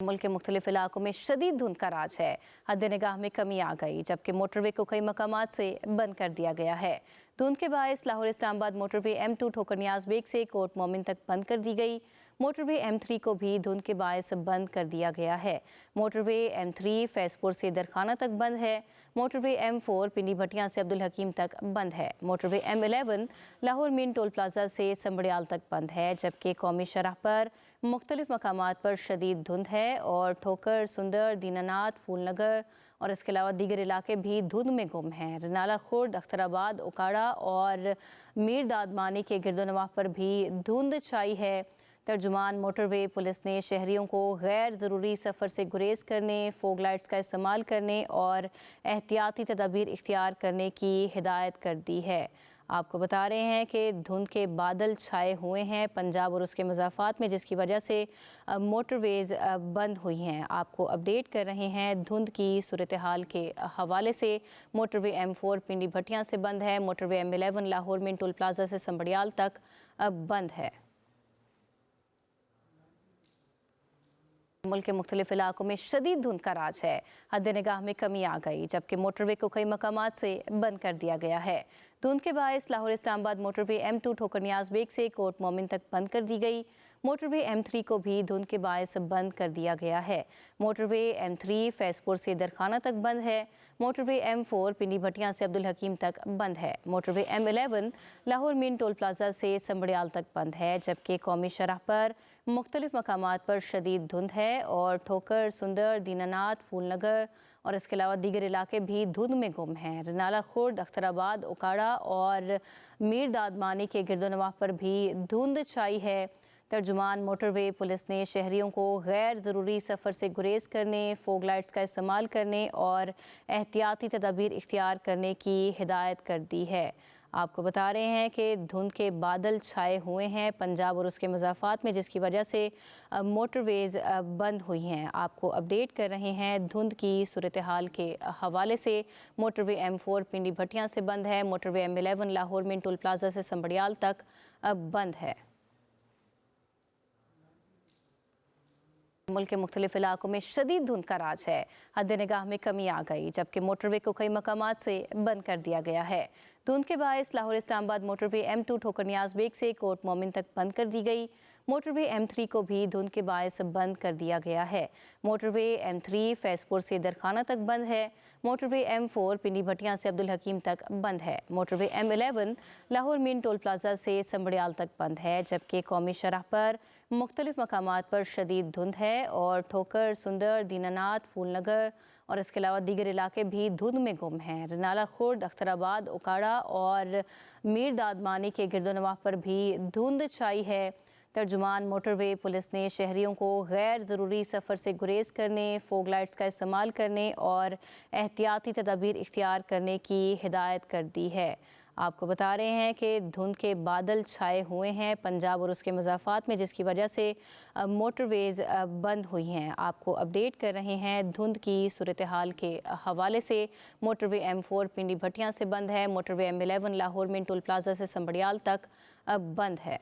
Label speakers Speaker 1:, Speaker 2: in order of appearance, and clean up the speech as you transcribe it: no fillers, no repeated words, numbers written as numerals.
Speaker 1: मुल्क के मुख्तलिफ इलाकों में शदीद धुंध का राज है। हद निगाह में कमी आ गई, जबकि मोटरवे को कई मकामात से बंद कर दिया गया है। धुंध के बायस लाहौर इस्लामाबाद मोटरवे M2 ठोकर नियाज बेग से कोट मोमिन तक बंद कर दी गई। मोटरवे M3 को भी धुंध के बायस बंद कर दिया गया है। मोटरवे M3 फैजपुर से दरखाना तक बंद है। मोटरवे M4 पिंडी भटिया से अब्दुल हकीम तक बंद है। Motorway M11 Lahore mean toll plaza से संबड़ियाल तक बंद है, जबकि कौमी शरह पर मुख्तलिफ मकामात पर शदीद धुंध है और ठोकर, सुंदर, दीनानाथ, फूलनगर और इसके अलावा दीगर इलाके भी धुंध में गुम हैं। रनाला खुर्द, अख्तराबाद, उकाड़ा और मीर दादमानी के गिरदोनवाह पर भी धुंध छाई है। तर्जुमान मोटरवे पुलिस ने शहरियों को गैर ज़रूरी सफ़र से गुरेज करने, फोग लाइट्स का इस्तेमाल करने और एहतियाती तदाबीर इख्तियार करने की हिदायत कर दी है। आपको बता रहे हैं कि धुंध के बादल छाए हुए हैं पंजाब और उसके मज़ाफ़ात में, जिसकी वजह से मोटरवेज़ बंद हुई हैं। आपको अपडेट कर रहे हैं धुंध की सूरत हाल के हवाले से। मोटरवे M4 पिंडी भटिया से बंद है। मोटरवे M11 लाहौर में टोल प्लाजा से संबड़ियाल तक बंद है। मुल्क के मुख्तलिफ इलाकों में शदीद धुंध का राज है। हद निगाह में कमी आ गई, जबकि मोटरवे को कई मकामात से बंद कर दिया गया है। धुंध के बायस लाहौर इस्लामाबाद मोटरवे M2 ठोकर नियाज बेग से कोट मोमिन तक बंद कर दी गई। मोटरवे M3 को भी धुंध के बायस बंद कर दिया गया है। मोटरवे M3 फैजपुर से दरखाना तक बंद है। मोटरवे M4 पिंडी भटिया से अब्दुल हकीम तक बंद है। Motorway M11 Lahore mean toll plaza से संबड़ियाल तक बंद है, जबकि कौमी शरह पर मुख्तलिफ मकामात पर शदीद धुंध है और ठोकर, सुंदर, दीनानाथ, फूलनगर और इसके अलावा दीगर इलाके भी धुंध में गुम हैं। रनाला खुर्द, अख्तराबाद, उकाड़ा और मीर दादमानी के गिरदोनवाह पर भी धुंध छाई है। तर्जुमान मोटरवे पुलिस ने शहरियों को गैर ज़रूरी सफ़र से गुरेज करने, फोग लाइट्स का इस्तेमाल करने और एहतियाती तदाबीर इख्तियार करने की हिदायत कर दी है। आपको बता रहे हैं कि धुंध के बादल छाए हुए हैं पंजाब और उसके मज़ाफ़ात में, जिसकी वजह से मोटरवेज़ बंद हुई हैं। आपको अपडेट कर रहे हैं धुंध की सूरत हाल के हवाले से। मोटरवे M4 पिंडी भटिया से बंद है। मोटरवे M11 लाहौर में टोल प्लाजा से संबड़ियाल तक बंद है। मुल्क के मुख्तलिफ इलाकों में शदीद धुंध का राज है। हद निगाह में कमी आ गई, जबकि मोटरवे को कई मकामात से बंद कर दिया गया है। धुंध के बायस लाहौर इस्लामाबाद मोटरवे M2 ठोकर नियाज बेग से कोट मोमिन तक बंद कर दी गई। मोटरवे M3 को भी धुंध के बायस बंद कर दिया गया है। मोटरवे M3 फैजपुर से दरखाना तक बंद है। मोटरवे M4 पिंडी भटिया से अब्दुल हकीम तक बंद है। Motorway M11 Lahore mean toll plaza से संबड़ियाल तक बंद है, जबकि कौमी शरह पर मुख्तलिफ मकामात पर शदीद धुंध है और ठोकर, सुंदर, दीनानाथ, फूलनगर और इसके अलावा दीगर इलाके भी धुंध में गुम हैं। रनाला खुर्द, अख्तराबाद, उकाड़ा और मीर दादमानी के गिरदोनवाह पर भी धुंध छाई है। तर्जुमान मोटरवे पुलिस ने शहरियों को गैर ज़रूरी सफ़र से गुरेज करने, फोग लाइट्स का इस्तेमाल करने और एहतियाती तदाबीर इख्तियार करने की हिदायत कर दी है। आपको बता रहे हैं कि धुंध के बादल छाए हुए हैं पंजाब और उसके मज़ाफ़ात में, जिसकी वजह से मोटरवेज़ बंद हुई हैं। आपको अपडेट कर रहे हैं धुंध की सूरत हाल के हवाले से। मोटरवे M4 पिंडी भटिया से बंद है। मोटरवे M11 लाहौर में टोल प्लाजा से संबड़ियाल तक बंद है।